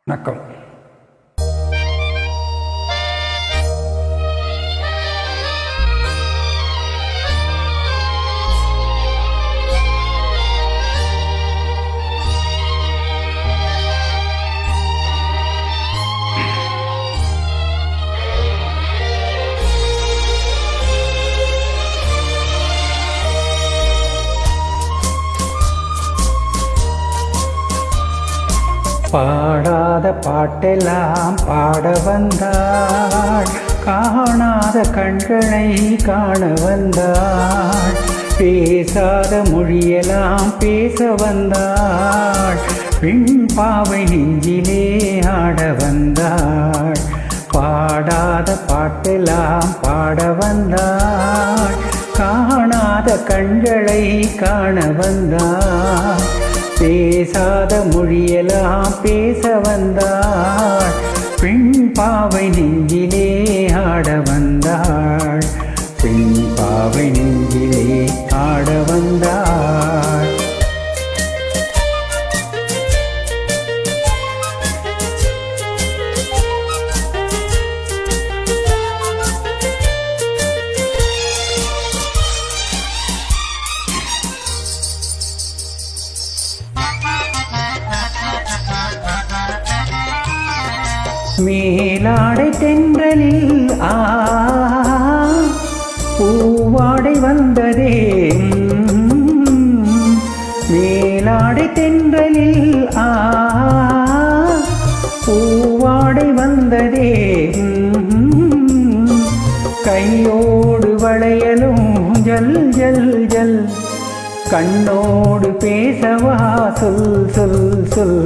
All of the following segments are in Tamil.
வணக்கம். பாடாத பாட்டெல்லாம் பாட வந்தாள், காணாத கண்களை காண வந்தாள், பேசாத மொழியெல்லாம் பேச வந்தாள், பெண் பாவை நெஞ்சிலே ஆட வந்தாள். பாடாத பாட்டெல்லாம் பாட வந்தாள், காணாத கண்களை காண வந்தாள், பேசாத மொழியெல்லாம் பேச வந்தாள், பெண் பாவை நெஞ்சிலே ஆட வந்தாள், பெண் பாவை நெஞ்சிலே ஆட வந்தாள். மேலாடை தென்றலில் பூவாடை வந்ததே, மேலாடை தென்றலில் பூவாடை வந்ததே, கையோடு வளையலும் ஜல் ஜல் ஜல், கண்ணோடு பேசவா சொல் சொல் சொல்.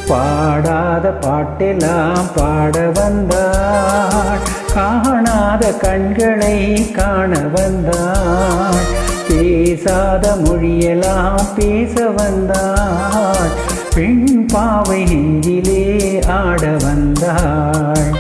பாடாத பாட்டெல்லாம் பாட வந்தாள், காணாத கண்களை காண வந்தாள், பேசாத மொழியெல்லாம் பேச வந்தாள், பெண் பாவை நெஞ்சிலே ஆட வந்தாள்.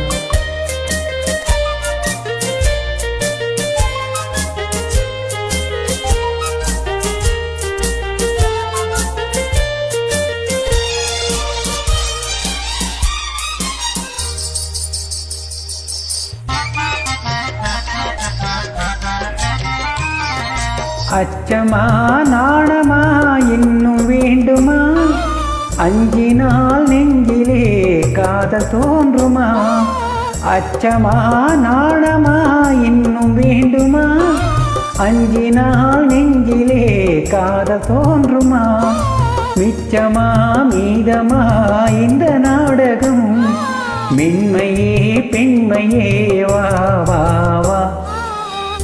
அச்சமா நாணமா இன்னும் வேண்டுமா, அஞ்சினால் நெஞ்சிலே காதல் தோன்றுமா, அச்சமா நாணமா இன்னும் வேண்டுமா, அஞ்சினால் நெஞ்சிலே காதல் தோன்றுமா, மிச்சமா மீதமா இந்த நாடகம், மென்மையே பெண்மையே வா வா வா.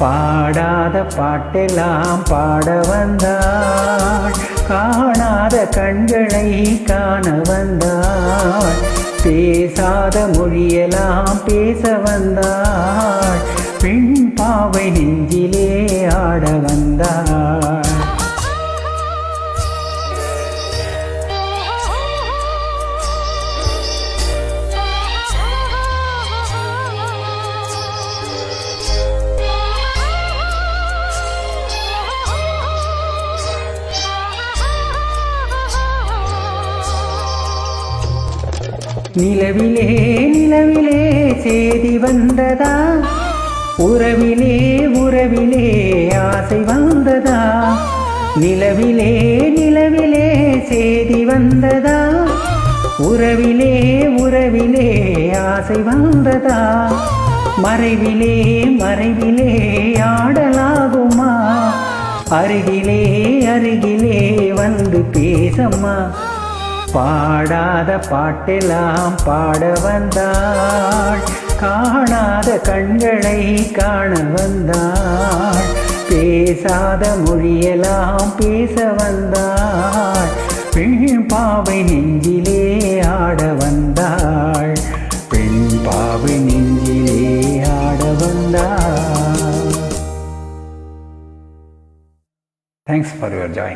பாடாத பாட்டெல்லாம் பாட வந்தாள், காணாத கண்களை காண வந்தாள், பேசாத மொழியெல்லாம் பேச வந்தாள், பெண் பாவை நெஞ்சிலே ஆட வந்தாள். நிலவிலே நிலவிலே சேதி வந்ததா, உறவிலே உறவிலே ஆசை வந்ததா, நிலவிலே நிலவிலே சேதி வந்ததா, உறவிலே உறவிலே ஆசை வந்ததா, மறைவிலே மறைவிலே ஆடலாகுமா, அருகிலே அருகிலே வந்து பேசம்மா. பாடாத பாட்டெல்லாம் பாட வந்தாள், காணாத கண்களை காண வந்தாள், பேசாத மொழியெல்லாம் பேச வந்தாள், பெண் பாவை நெஞ்சிலே ஆட வந்தாள், பெண் பாவை நெஞ்சிலே ஆட வந்தாள். Thanks for your joy.